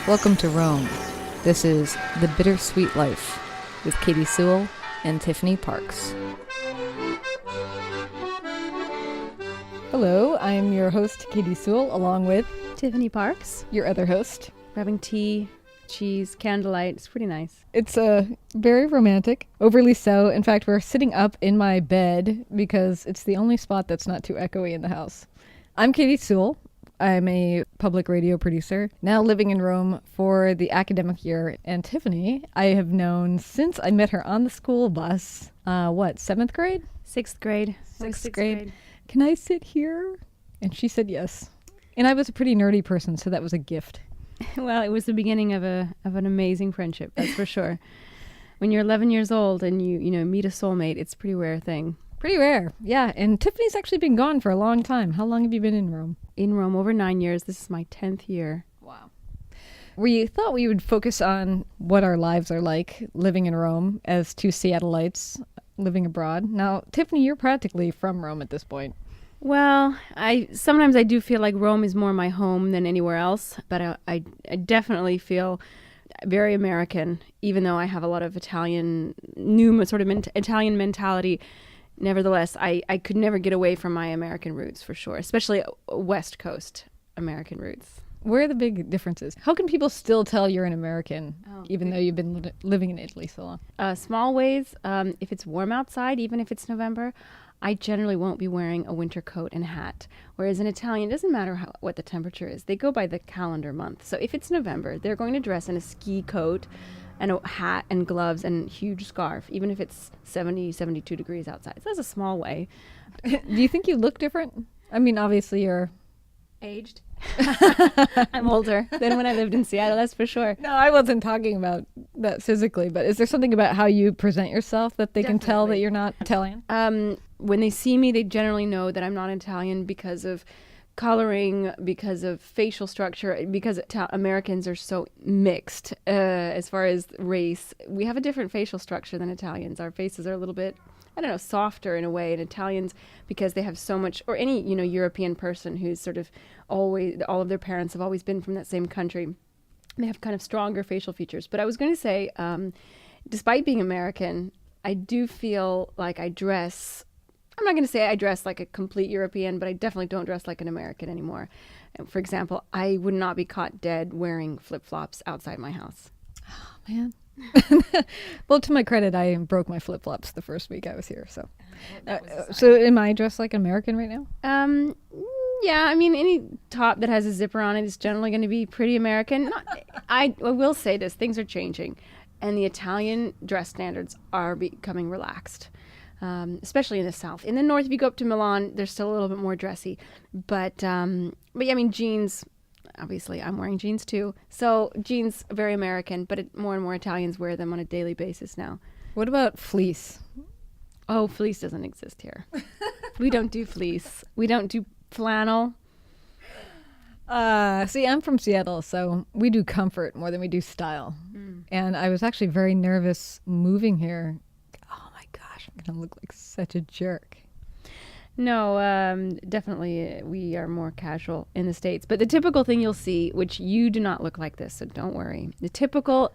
Welcome to Rome. This is The Bittersweet Life with Katy Sewall and Tiffany Parks. Hello, I'm your host, Katy Sewall, along with Tiffany Parks. your other host. We're having tea, cheese, candlelight. It's pretty nice. It's very romantic, overly so. In fact, we're sitting up in my bed because it's the only spot that's not too echoey in the house. I'm Katy Sewall. I'm a public radio producer, now living in Rome for the academic year. And Tiffany, I have known since I met her on the school bus, seventh grade? Sixth grade. Sixth grade. Can I sit here? And she said yes. And I was a pretty nerdy person, so that was a gift. Well, it was the beginning of an amazing friendship, that's for sure. When you're 11 years old and you meet a soulmate, it's a pretty rare thing. Pretty rare, yeah. And Tiffany's actually been gone for a long time. How long have you been in Rome? In Rome, over 9 years. This is my 10th year. Wow. We thought we would focus on what our lives are like living in Rome as two Seattleites living abroad. Now, Tiffany, you're practically from Rome at this point. Well, sometimes I do feel like Rome is more my home than anywhere else, but I definitely feel very American, even though I have a lot of Italian mentality. Nevertheless, I could never get away from my American roots, for sure, especially West Coast American roots. Where are the big differences? How can people still tell you're an American, even though you've been living in Italy so long? Small ways. If it's warm outside, even if it's November, I generally won't be wearing a winter coat and hat. Whereas an Italian, it doesn't matter what the temperature is. They go by the calendar month. So if it's November, they're going to dress in a ski coat and a hat and gloves and huge scarf, even if it's 70, 72 degrees outside. So that's a small way. Do you think you look different? I mean, obviously you're aged. I'm older than when I lived in Seattle, that's for sure. No, I wasn't talking about that physically, but is there something about how you present yourself that they can tell that you're not Italian? When they see me, they generally know that I'm not Italian because of coloring, because of facial structure, because Americans are so mixed as far as race. We have a different facial structure than Italians. Our faces are a little bit, softer in a way. And Italians, because they have so much, or any, European person who's sort of always, all of their parents have always been from that same country, they have kind of stronger facial features. But I was going to say, despite being American, I do feel like I'm not going to say I dress like a complete European, but I definitely don't dress like an American anymore. For example, I would not be caught dead wearing flip-flops outside my house. Oh, man. Well, to my credit, I broke my flip-flops the first week I was here. So am I dressed like an American right now? Yeah, I mean, any top that has a zipper on it is generally going to be pretty American. I will say this, things are changing, and the Italian dress standards are becoming relaxed. Especially in the South. In the North, if you go up to Milan, they're still a little bit more dressy. But yeah, I mean, jeans, obviously, I'm wearing jeans too. So jeans, very American, but more and more Italians wear them on a daily basis now. What about fleece? Oh, fleece doesn't exist here. We don't do fleece. We don't do flannel. See, I'm from Seattle, so we do comfort more than we do style. And I was actually very nervous moving here. I'm going to look like such a jerk. No, definitely we are more casual in the States. But the typical thing you'll see, which you do not look like this, so don't worry. The typical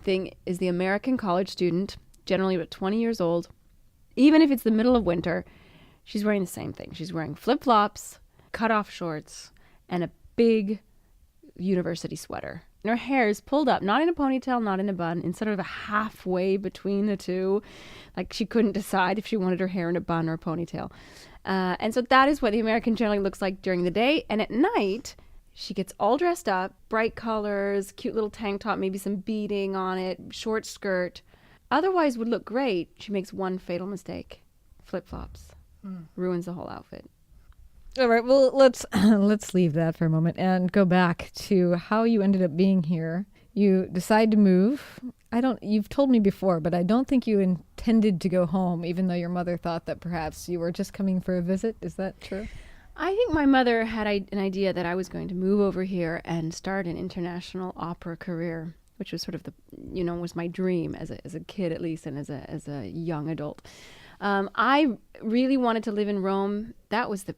thing is the American college student, generally about 20 years old. Even if it's the middle of winter, she's wearing the same thing. She's wearing flip-flops, cut-off shorts, and a big university sweater. And her hair is pulled up, not in a ponytail, not in a bun, in sort of a halfway between the two. Like she couldn't decide if she wanted her hair in a bun or a ponytail. And so that is what the American generally looks like during the day. And at night, she gets all dressed up, bright colors, cute little tank top, maybe some beading on it, short skirt. Otherwise would look great. She makes one fatal mistake. Flip-flops. Ruins the whole outfit. All right, well, let's leave that for a moment and go back to how you ended up being here. You decide to move. You've told me before, but I don't think you intended to go home, even though your mother thought that perhaps you were just coming for a visit. Is that true? I think my mother had an idea that I was going to move over here and start an international opera career, which was sort of was my dream as a kid, at least, and as a young adult. I really wanted to live in Rome. That was the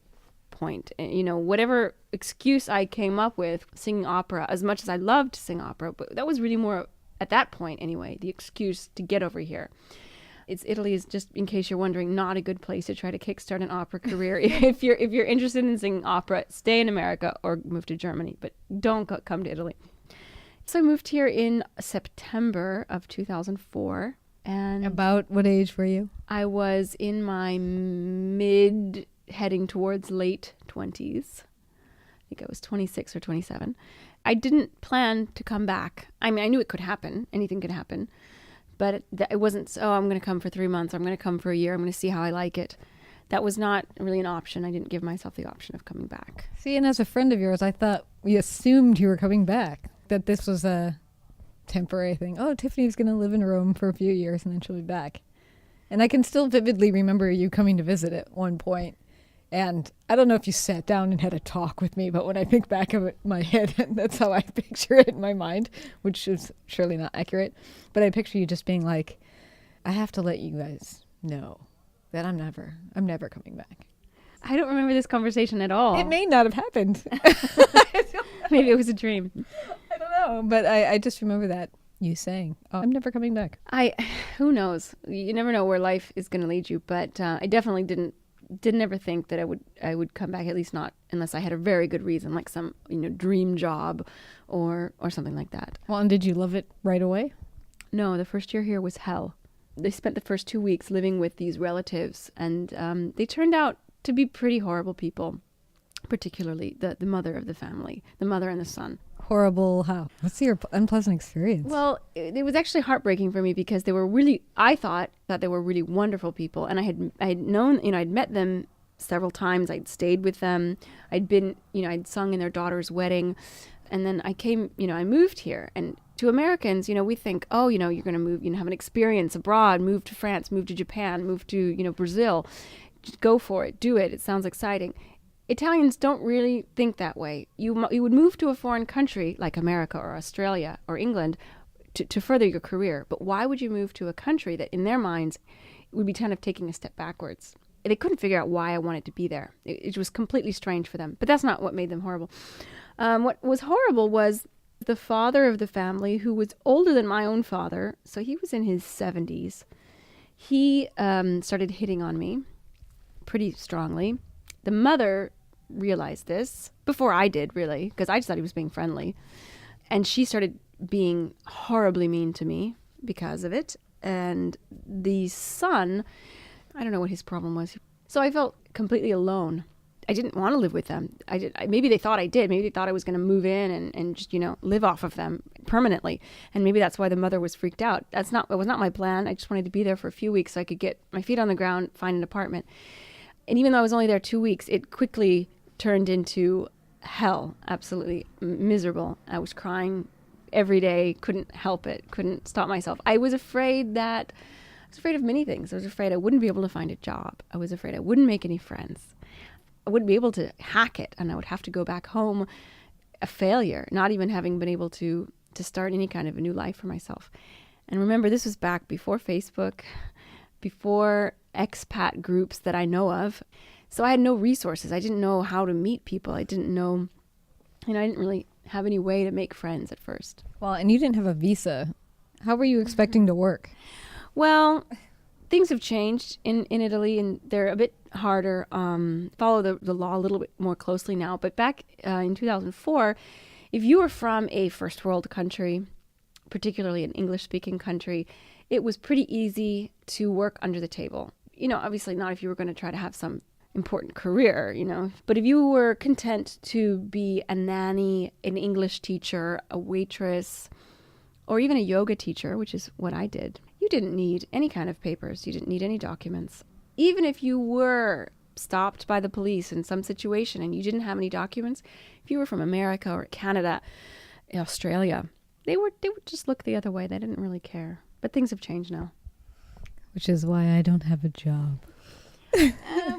point. Whatever excuse I came up with, singing opera, as much as I loved to sing opera, but that was really more, at that point anyway, the excuse to get over here. Italy is, just in case you're wondering, not a good place to try to kickstart an opera career. If you're interested in singing opera, stay in America or move to Germany, but don't come to Italy. So I moved here in September of 2004. And about what age were you? I was in my mid, heading towards late 20s. I think I was 26 or 27. I didn't plan to come back. I mean, I knew it could happen. Anything could happen. But it wasn't, I'm going to come for 3 months. I'm going to come for a year. I'm going to see how I like it. That was not really an option. I didn't give myself the option of coming back. See, and as a friend of yours, I thought we assumed you were coming back, that this was a temporary thing. Oh, Tiffany's going to live in Rome for a few years and then she'll be back. And I can still vividly remember you coming to visit at one point. And I don't know if you sat down and had a talk with me, but when I think back of it in my head, that's how I picture it in my mind, which is surely not accurate. But I picture you just being like, I have to let you guys know that I'm never coming back. I don't remember this conversation at all. It may not have happened. Maybe it was a dream. I don't know. But I just remember that you saying, oh, I'm never coming back. Who knows? You never know where life is going to lead you. But I definitely didn't ever think that I would come back, at least not unless I had a very good reason, like some dream job or something like that. Well, and did you love it right away? No, the first year here was hell. They spent the first 2 weeks living with these relatives, and they turned out to be pretty horrible people, particularly the mother of the family, the mother and the son. Horrible how? What's your unpleasant experience? Well, it was actually heartbreaking for me because they were really, I thought that they were really wonderful people. And I had known, I'd met them several times. I'd stayed with them. I'd been, I'd sung in their daughter's wedding. And then I came, I moved here. And to Americans, we think, oh, you're going to move, have an experience abroad, move to France, move to Japan, move to, Brazil. Just go for it. Do it. It sounds exciting. Italians don't really think that way. You would move to a foreign country like America or Australia or England to further your career. But why would you move to a country that in their minds would be kind of taking a step backwards? They couldn't figure out why I wanted to be there. It was completely strange for them. But that's not what made them horrible. What was horrible was the father of the family, who was older than my own father. So he was in his 70s. He started hitting on me pretty strongly. The mother realized this before I did, really, because I just thought he was being friendly. And she started being horribly mean to me because of it. And the son, I don't know what his problem was. So I felt completely alone. I didn't want to live with them. Maybe they thought I did. Maybe they thought I was going to move in and just, live off of them permanently. And maybe that's why the mother was freaked out. It was not my plan. I just wanted to be there for a few weeks so I could get my feet on the ground, find an apartment. And even though I was only there 2 weeks, it quickly turned into hell, absolutely miserable. I was crying every day, couldn't help it, couldn't stop myself. I was afraid of many things. I was afraid I wouldn't be able to find a job. I was afraid I wouldn't make any friends. I wouldn't be able to hack it, and I would have to go back home a failure, not even having been able to start any kind of a new life for myself. And remember, this was back before Facebook, before expat groups that I know of. So I had no resources. I didn't know how to meet people. I didn't know, I didn't really have any way to make friends at first. Well, and you didn't have a visa. How were you expecting to work? Well, things have changed in Italy, and they're a bit harder. Follow the law a little bit more closely now. But back in 2004, if you were from a first world country, particularly an English-speaking country, it was pretty easy to work under the table. Obviously not if you were going to try to have some important career, but if you were content to be a nanny, an English teacher, a waitress, or even a yoga teacher, which is what I did, you didn't need any kind of papers. You didn't need any documents. Even if you were stopped by the police in some situation and you didn't have any documents, if you were from America or Canada, Australia, they would just look the other way. They didn't really care. But things have changed now. Which is why I don't have a job.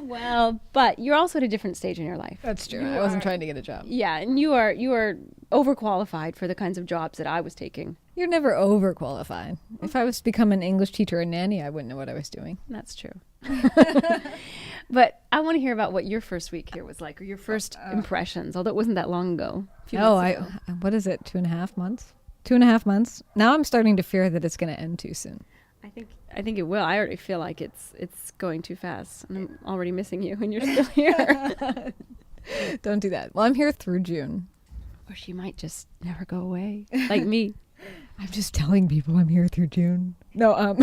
Well, but you're also at a different stage in your life. That's true. I wasn't trying to get a job. Yeah, and you are overqualified for the kinds of jobs that I was taking. You're never overqualified. If I was to become an English teacher or nanny, I wouldn't know what I was doing. That's true. But I want to hear about what your first week here was like, or your first impressions, although it wasn't that long ago. A few months ago. What is it? 2.5 months? 2.5 months. Now I'm starting to fear that it's going to end too soon. I think it will. I already feel like it's going too fast. And I'm already missing you and you're still here. Don't do that. Well, I'm here through June. Or she might just never go away, like me. I'm just telling people I'm here through June. No,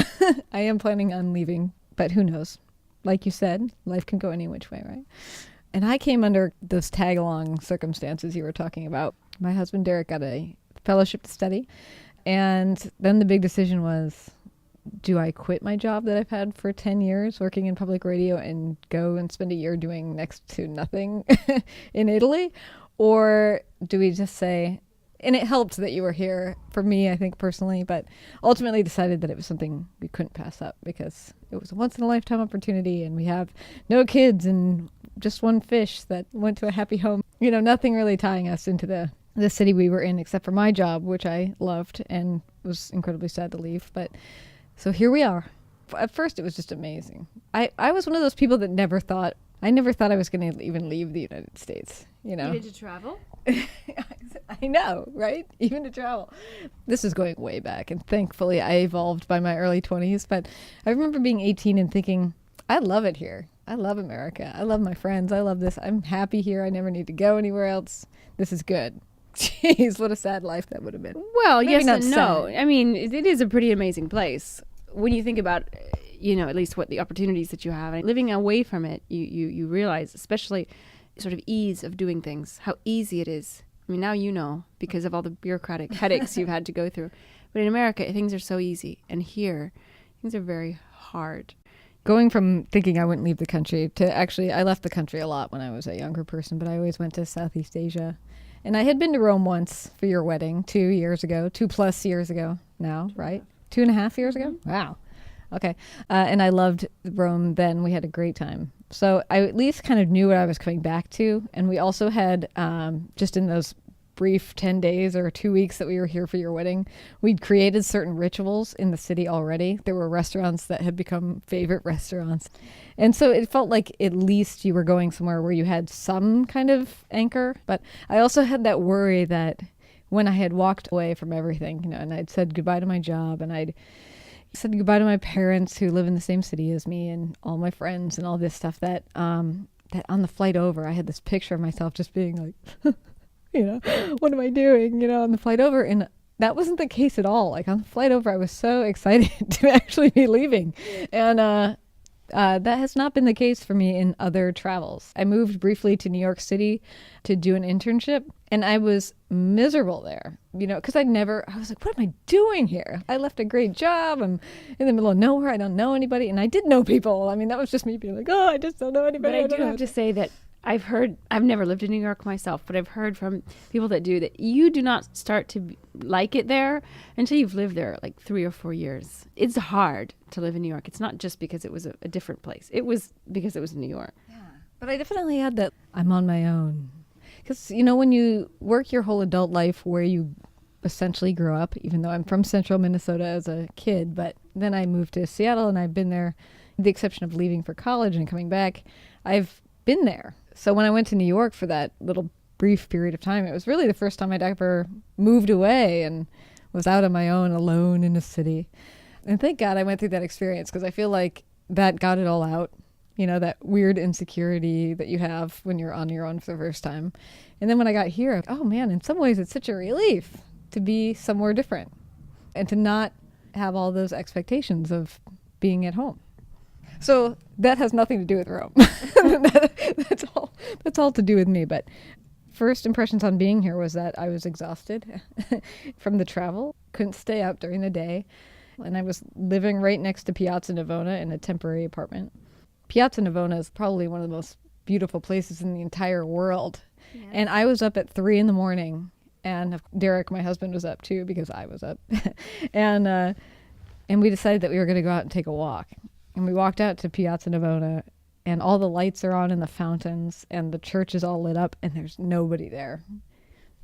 I am planning on leaving, but who knows? Like you said, life can go any which way, right? And I came under those tag-along circumstances you were talking about. My husband, Derek, got a fellowship to study. And then the big decision was, do I quit my job that I've had for 10 years working in public radio and go and spend a year doing next to nothing in Italy? Or do we just say, and it helped that you were here for me, I think personally, but ultimately decided that it was something we couldn't pass up because it was a once in a lifetime opportunity and we have no kids and just one fish that went to a happy home. You know, nothing really tying us into the city we were in except for my job, which I loved and was incredibly sad to leave. But so here we are. At first it was just amazing. I was one of those people that never thought I was going to even leave the United States, you know. Even to travel? I know, right? Even to travel. This is going way back, and thankfully I evolved by my early 20s, but I remember being 18 and thinking, I love it here. I love America. I love my friends. I love this. I'm happy here. I never need to go anywhere else. This is good. Jeez, what a sad life that would have been. Well, Maybe yes not and no. sad. I mean, it is a pretty amazing place. When you think about, you know, at least what the opportunities that you have, and living away from it, you realize, especially sort of ease of doing things, how easy it is. I mean, now you know because of all the bureaucratic headaches you've had to go through. But in America, things are so easy. And here, things are very hard. Going from thinking I wouldn't leave the country to actually, I left the country a lot when I was a younger person, but I always went to Southeast Asia. And I had been to Rome once for your wedding 2 years ago, 2+ years ago now, right? 2.5 years ago? Wow. Okay. And I loved Rome then. We had a great time. So I at least kind of knew what I was coming back to. And we also had, just in those brief 10 days or 2 weeks that we were here for your wedding, we'd created certain rituals in the city already. There were restaurants that had become favorite restaurants. And so it felt like at least you were going somewhere where you had some kind of anchor. But I also had that worry that when I had walked away from everything, you know, and I'd said goodbye to my job and I'd said goodbye to my parents who live in the same city as me and all my friends and all this stuff, that that on the flight over, I had this picture of myself just being like, you know, what am I doing, you know, on the flight over? And that wasn't the case at all. Like on the flight over, I was so excited to actually be leaving. And that has not been the case for me in other travels. I moved briefly to New York City to do an internship, and I was miserable there, you know, because I was like, what am I doing here? I left a great job. I'm in the middle of nowhere. I don't know anybody. And I did know people. I mean, that was just me being like, oh, I just don't know anybody. But I do have to say that I've never lived in New York myself, but I've heard from people that do that you do not start to like it there until you've lived there like 3 or 4 years. It's hard to live in New York. It's not just because it was a different place. It was because it was New York. Yeah. But I definitely had that I'm on my own. Because, you know, when you work your whole adult life where you essentially grew up, even though I'm from central Minnesota as a kid, but then I moved to Seattle and I've been there, with the exception of leaving for college and coming back, I've been there. So when I went to New York for that little brief period of time, it was really the first time I'd ever moved away and was out on my own, alone in a city. And thank God I went through that experience because I feel like that got it all out. You know, that weird insecurity that you have when you're on your own for the first time. And then when I got here, oh man, in some ways it's such a relief to be somewhere different and to not have all those expectations of being at home. So that has nothing to do with Rome. That's all to do with me. But first impressions on being here was that I was exhausted from the travel, couldn't stay up during the day. And I was living right next to Piazza Navona in a temporary apartment. Piazza Navona is probably one of the most beautiful places in the entire world. Yes. And I was up at 3 a.m. and Derek, my husband, was up too because I was up. and we decided that we were going to go out and take a walk. And we walked out to Piazza Navona and all the lights are on in the fountains and the church is all lit up and there's nobody there.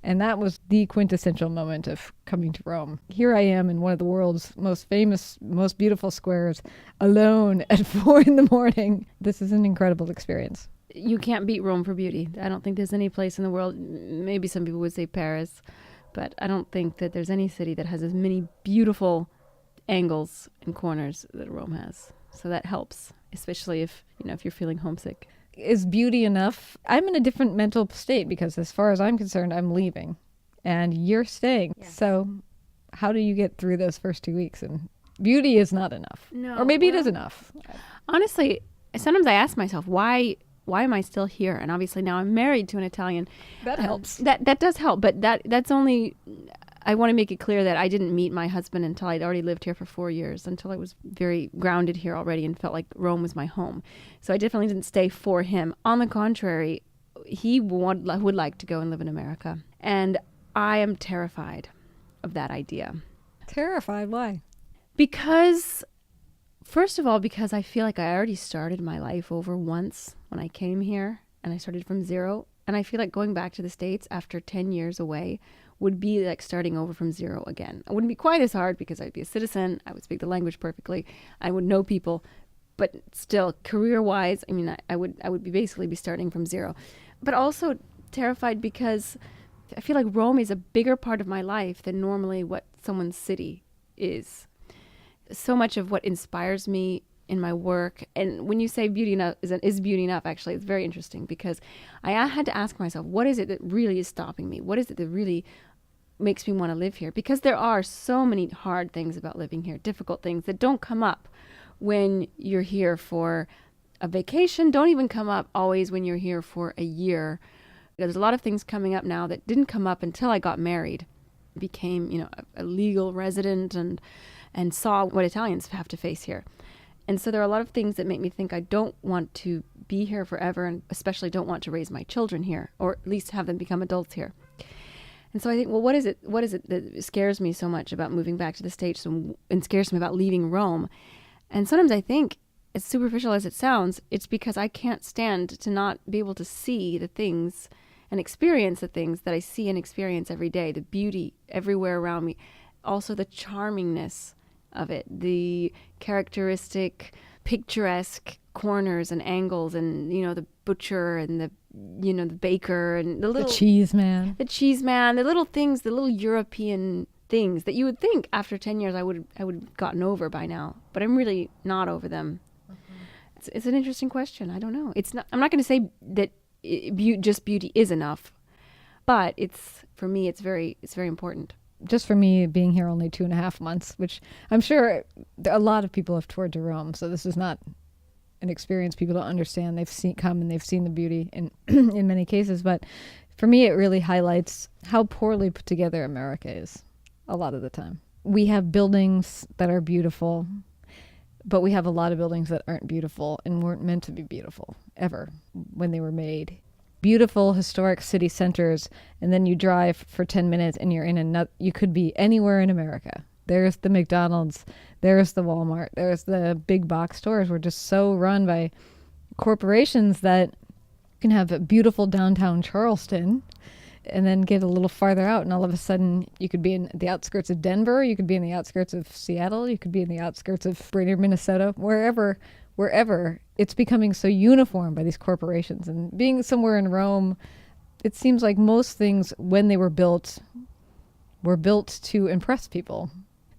And that was the quintessential moment of coming to Rome. Here I am in one of the world's most famous, most beautiful squares, alone at 4 a.m. This is an incredible experience. You can't beat Rome for beauty. I don't think there's any place in the world, maybe some people would say Paris, but I don't think that there's any city that has as many beautiful angles and corners that Rome has. So that helps, especially if you're feeling homesick. Is beauty enough? I'm in a different mental state because as far as I'm concerned, I'm leaving and you're staying. Yes. So how do you get through those first 2 weeks? And beauty is not enough. No, or maybe it is enough. Honestly, sometimes I ask myself, why am I still here? And obviously now I'm married to an Italian. That helps. That does help, but that's only... I want to make it clear that I didn't meet my husband until I'd already lived here for 4 years, until I was very grounded here already and felt like Rome was my home. So I definitely didn't stay for him. On the contrary, he would like to go and live in America. And I am terrified of that idea. Terrified? Why? Because, first of all, because I feel like I already started my life over once when I came here and I started from zero. And I feel like going back to the States after 10 years away would be like starting over from zero again. It wouldn't be quite as hard because I'd be a citizen. I would speak the language perfectly. I would know people, but still career-wise, I would basically be starting from zero. But also terrified because I feel like Rome is a bigger part of my life than normally what someone's city is. So much of what inspires me in my work, and when you say beauty enough, is beauty enough, actually, it's very interesting because I had to ask myself, what is it that really is stopping me? What is it that really makes me want to live here? Because there are so many hard things about living here, difficult things that don't come up when you're here for a vacation, don't even come up always when you're here for a year. There's a lot of things coming up now that didn't come up until I got married, became, a legal resident and saw what Italians have to face here. And so there are a lot of things that make me think I don't want to be here forever, and especially don't want to raise my children here, or at least have them become adults here. And so I think, well, what is it that scares me so much about moving back to the States and scares me about leaving Rome? And sometimes I think, as superficial as it sounds, it's because I can't stand to not be able to see the things and experience the things that I see and experience every day, the beauty everywhere around me, also the charmingness of it, the characteristic, picturesque corners and angles, and the butcher and the baker and the cheese man, the little things, the little European things that you would think after 10 years I would have gotten over by now, but I'm really not over them. Mm-hmm. It's an interesting question. I don't know. I'm not going to say that just beauty is enough, but for me it's very important. Just for me, being here only 2.5 months, which I'm sure a lot of people have toured to Rome, so this is not an experience people don't understand. They've seen the beauty in in many cases, but for me, it really highlights how poorly put together America is a lot of the time. We have buildings that are beautiful, but we have a lot of buildings that aren't beautiful and weren't meant to be beautiful ever when they were made. Beautiful historic city centers, and then you drive for 10 minutes and you're you could be anywhere in America. There's the McDonald's, there's the Walmart, there's the big box stores. We're just so run by corporations that you can have a beautiful downtown Charleston and then get a little farther out and all of a sudden you could be in the outskirts of Denver, you could be in the outskirts of Seattle, you could be in the outskirts of Brainerd, Minnesota, wherever. It's becoming so uniform by these corporations. And being somewhere in Rome, it seems like most things, when they were built to impress people.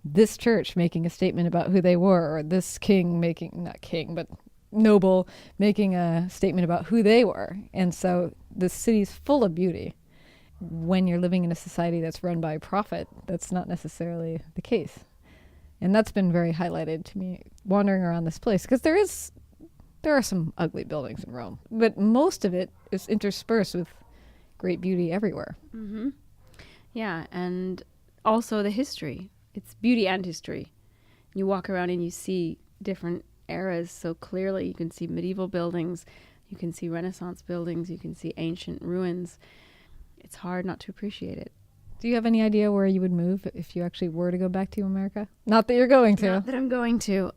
This church making a statement about who they were, or this noble making a statement about who they were. And so the city's full of beauty. When you're living in a society that's run by profit, that's not necessarily the case. And that's been very highlighted to me wandering around this place, because there are some ugly buildings in Rome, but most of it is interspersed with great beauty everywhere. Mm-hmm. Yeah, and also the history. It's beauty and history. You walk around and you see different eras so clearly. You can see medieval buildings, you can see Renaissance buildings, you can see ancient ruins. It's hard not to appreciate it. Do you have any idea where you would move if you actually were to go back to America? Not that you're going to. Not that I'm going to.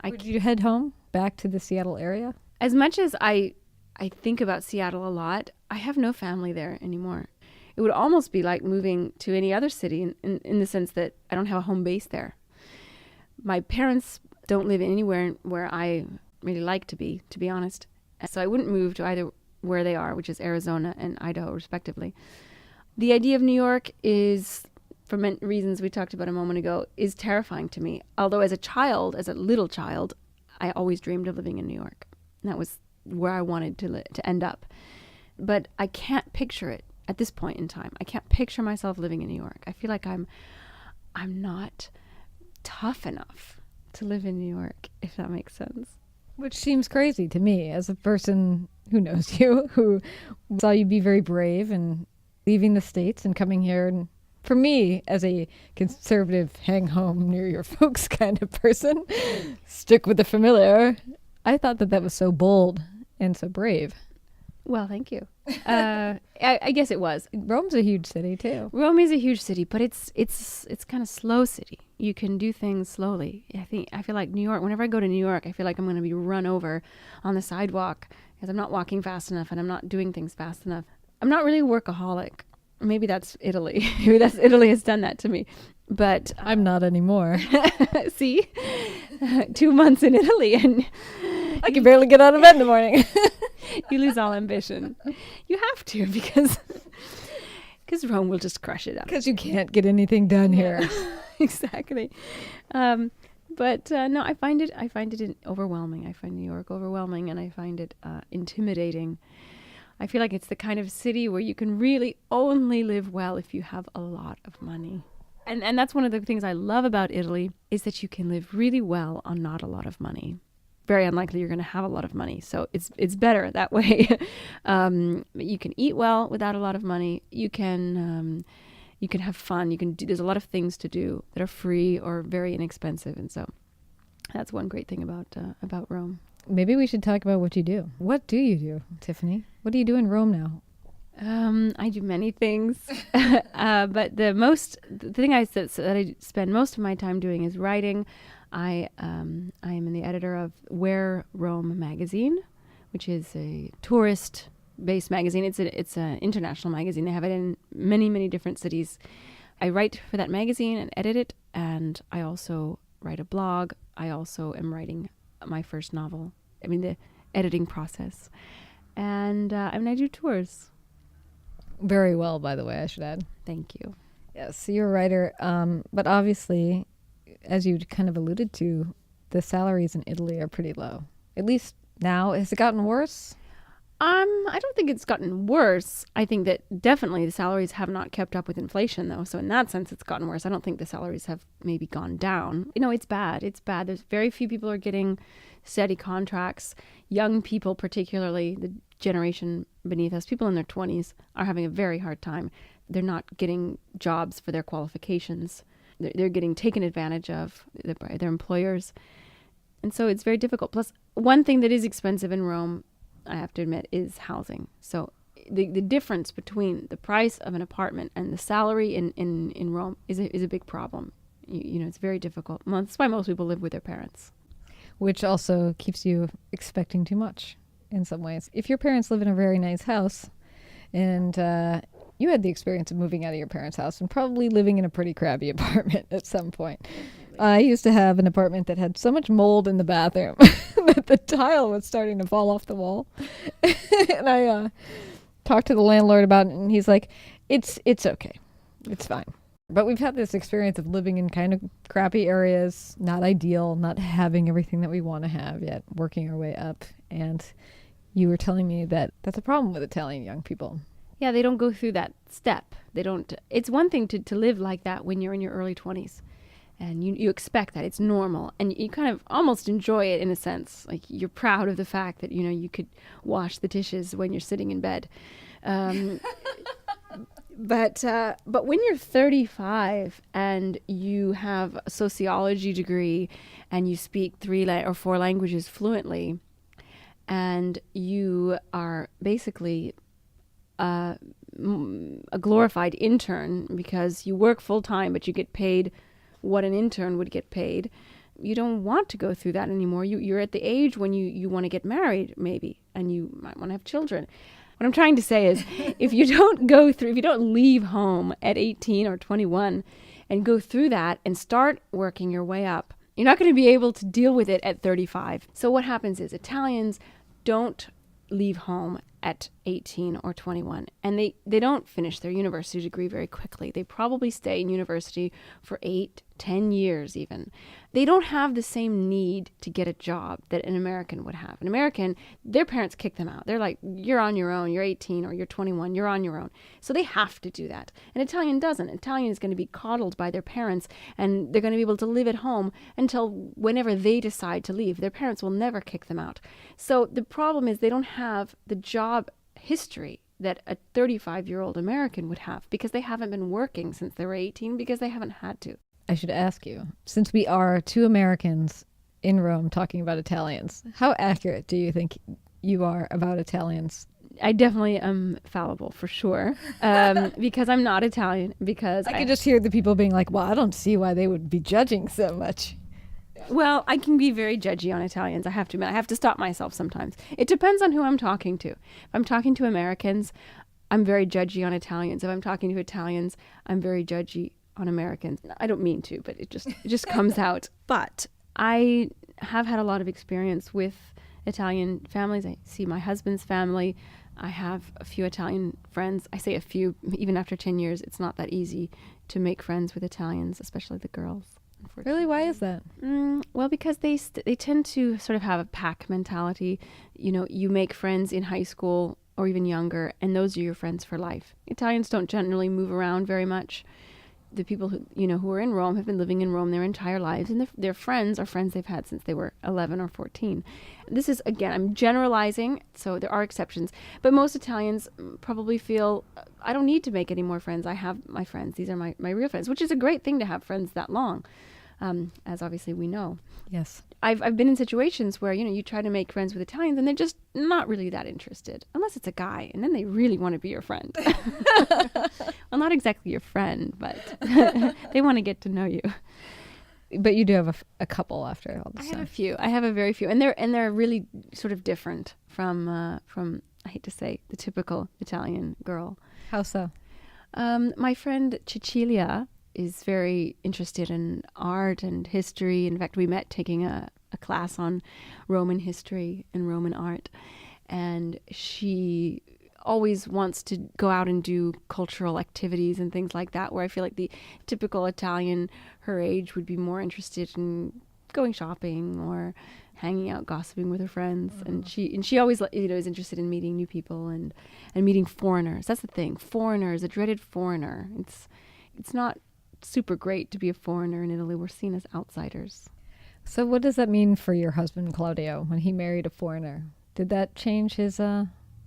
Would you head home, back to the Seattle area? As much as I think about Seattle a lot, I have no family there anymore. it would almost be like moving to any other city in the sense that I don't have a home base there. My parents don't live anywhere where I really like to be honest. So I wouldn't move to either where they are, which is Arizona and Idaho, respectively. The idea of New York is, for many reasons we talked about a moment ago, is terrifying to me. Although as a little child, I always dreamed of living in New York. And that was where I wanted to end up. But I can't picture it at this point in time. I can't picture myself living in New York. I feel like I'm not tough enough to live in New York, if that makes sense. Which seems crazy to me as a person who knows you, who saw you be very brave and leaving the States and coming here. And for me, as a conservative, hang home near your folks kind of person, stick with the familiar, I thought that was so bold and so brave. Well, thank you. I guess it was. Rome's a huge city too. Rome is a huge city, but it's kind of slow city. You can do things slowly. I feel like New York, whenever I go to New York, I feel like I'm going to be run over on the sidewalk because I'm not walking fast enough and I'm not doing things fast enough. I'm not really a workaholic. Maybe that's Italy. Italy has done that to me. But I'm not anymore. See? 2 months in Italy and I can barely get out of bed in the morning. You lose all ambition. You have to because Rome will just crush it up. Because you can't get anything done here. Exactly. But no, I find it overwhelming. I find New York overwhelming, and I find it intimidating. I feel like it's the kind of city where you can really only live well if you have a lot of money. And that's one of the things I love about Italy is that you can live really well on not a lot of money. Very unlikely you're going to have a lot of money, so it's better that way. You can eat well without a lot of money. You can have fun. There's a lot of things to do that are free or very inexpensive, and so that's one great thing about Rome. Maybe we should talk about what you do. What do you do, Tiffany? What do you do in Rome now? I do many things, but the thing that I spend most of my time doing is writing. I am the editor of Where Rome magazine, which is a tourist-based magazine. It's an international magazine. They have it in many, many different cities. I write for that magazine and edit it, and I also write a blog. I also am writing my first novel. The editing process, and I do tours. Very well, by the way, I should add. Thank you. Yes, you're a writer, but obviously, as you kind of alluded to, the salaries in Italy are pretty low. At least now. Has it gotten worse? I don't think it's gotten worse. I think that definitely the salaries have not kept up with inflation, though. So in that sense, it's gotten worse. I don't think the salaries have maybe gone down. It's bad. It's bad. There's very few people are getting steady contracts. Young people, particularly the generation beneath us, people in their 20s, are having a very hard time. They're not getting jobs for their qualifications. They're getting taken advantage of by their employers. And so it's very difficult. Plus, one thing that is expensive in Rome, I have to admit, is housing. So the difference between the price of an apartment and the salary in Rome is a big problem. It's very difficult. That's why most people live with their parents. Which also keeps you expecting too much in some ways. If your parents live in a very nice house and you had the experience of moving out of your parents' house and probably living in a pretty crappy apartment at some point. I used to have an apartment that had so much mold in the bathroom that the tile was starting to fall off the wall. And I talked to the landlord about it, and he's like, it's okay. It's fine. But we've had this experience of living in kind of crappy areas, not ideal, not having everything that we want to have yet, working our way up. And you were telling me that that's a problem with Italian young people. Yeah, they don't go through that step. They don't. It's one thing to live like that when you're in your early 20s. And you expect that. It's normal. And you kind of almost enjoy it in a sense. Like you're proud of the fact that, you could wash the dishes when you're sitting in bed. But when you're 35 and you have a sociology degree and you speak 3 or 4 languages fluently, and you are basically a glorified intern because you work full time, but you get paid what an intern would get paid, you don't want to go through that anymore. You're at the age when you want to get married, maybe, and you might want to have children. What I'm trying to say is, if you don't leave home at 18 or 21 and go through that and start working your way up, you're not going to be able to deal with it at 35. So what happens is Italians don't leave home at 18 or 21, and they don't finish their university degree very quickly. They probably stay in university for 8-10 years even. They don't have the same need to get a job that an American would have. An American, their parents kick them out. They're like, you're on your own, you're 18 or you're 21, you're on your own. So they have to do that. An Italian doesn't. Italian is going to be coddled by their parents, and they're going to be able to live at home until whenever they decide to leave. Their parents will never kick them out. So the problem is they don't have the job history that a 35-year-old American would have, because they haven't been working since they were 18, because they haven't had to. I should ask you, since we are two Americans in Rome talking about Italians, how accurate do you think you are about Italians? I definitely am fallible, for sure, because I'm not Italian. Because I could just hear the people being like, well, I don't see why they would be judging so much. Well, I can be very judgy on Italians. I have to admit, I have to stop myself sometimes. It depends on who I'm talking to. If I'm talking to Americans, I'm very judgy on Italians. If I'm talking to Italians, I'm very judgy on Americans. I don't mean to, but it just comes out. But I have had a lot of experience with Italian families. I see my husband's family. I have a few Italian friends. I say a few, even after 10 years, it's not that easy to make friends with Italians, especially the girls. Really? Why is that? Well, because they tend to sort of have a pack mentality. You know, you make friends in high school or even younger, and those are your friends for life. Italians don't generally move around very much. The people who are in Rome have been living in Rome their entire lives, and their friends are friends they've had since they were 11 or 14. This is, again, I'm generalizing, so there are exceptions, but most Italians probably feel, I don't need to make any more friends. I have my friends. These are my real friends, which is a great thing to have friends that long, as obviously we know. Yes. I've been in situations where, you try to make friends with Italians and they're just not really that interested, unless it's a guy, and then they really want to be your friend. Well, not exactly your friend, but they want to get to know you. But you do have a couple after all this. I have a few. I have a very few, and they're really sort of different from I hate to say, the typical Italian girl. How so? My friend Cecilia is very interested in art and history. In fact, we met taking a class on Roman history and Roman art. And she always wants to go out and do cultural activities and things like that, where I feel like the typical Italian her age would be more interested in going shopping or hanging out, gossiping with her friends. Mm-hmm. And she always is interested in meeting new people and meeting foreigners. That's the thing. Foreigners, a dreaded foreigner. It's not super great to be a foreigner in Italy. We're seen as outsiders. So what does that mean for your husband, Claudio, when he married a foreigner? Did that change his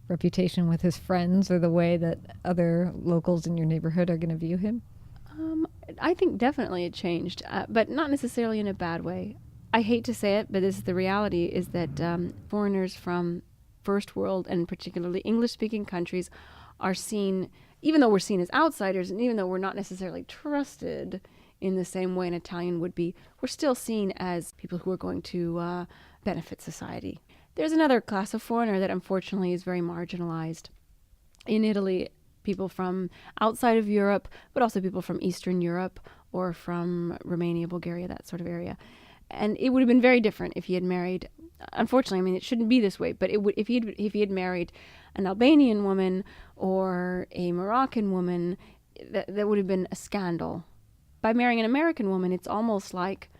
reputation with his friends, or the way that other locals in your neighborhood are going to view him? I think definitely it changed, but not necessarily in a bad way. I hate to say it, but this is the reality, is that foreigners from first world and particularly English-speaking countries are seen, even though we're seen as outsiders and even though we're not necessarily trusted in the same way an Italian would be, we're still seen as people who are going to benefit society. There's another class of foreigner that unfortunately is very marginalized. In Italy, people from outside of Europe, but also people from Eastern Europe or from Romania, Bulgaria, that sort of area. And it would have been very different if he had married, unfortunately, I mean, it shouldn't be this way, but it would, if he had married an Albanian woman or a Moroccan woman, that would have been a scandal. By marrying an American woman, it's almost like,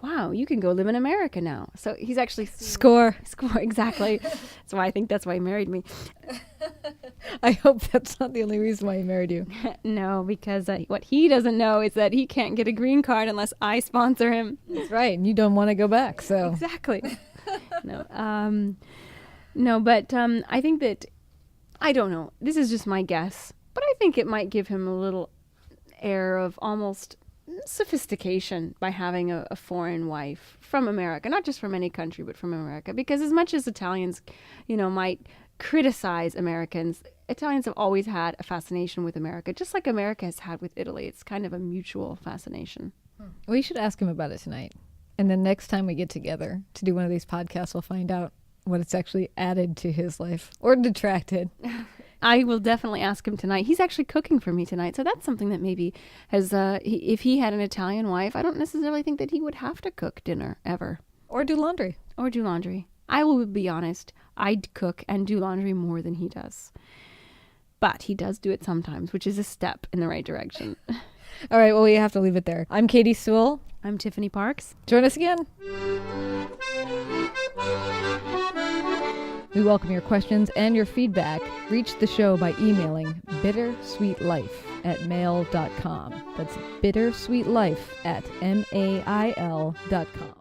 wow, you can go live in America now. So he's actually... Score, exactly. That's why he married me. I hope that's not the only reason why he married you. No, because what he doesn't know is that he can't get a green card unless I sponsor him. That's right, and you don't want to go back, so... Exactly. No, but I think that, I don't know, this is just my guess, but I think it might give him a little air of almost sophistication by having a foreign wife from America, not just from any country, but from America. Because as much as Italians, might criticize Americans, Italians have always had a fascination with America, just like America has had with Italy. It's kind of a mutual fascination. We should ask him about it tonight. And then next time we get together to do one of these podcasts, we'll find out what it's actually added to his life or detracted. I will definitely ask him tonight. He's actually cooking for me tonight, so that's something that maybe has. If he had an Italian wife, I don't necessarily think that he would have to cook dinner ever Or do laundry. or do laundry. I will be honest. I cook and do laundry more than he does, but he does do it sometimes, which is a step in the right direction. All right, well, we have to leave it there. I'm Katy Sewall. I'm Tiffany Parks. Join us again. We welcome your questions and your feedback. Reach the show by emailing bittersweetlife@mail.com. That's bittersweetlife@mail.com.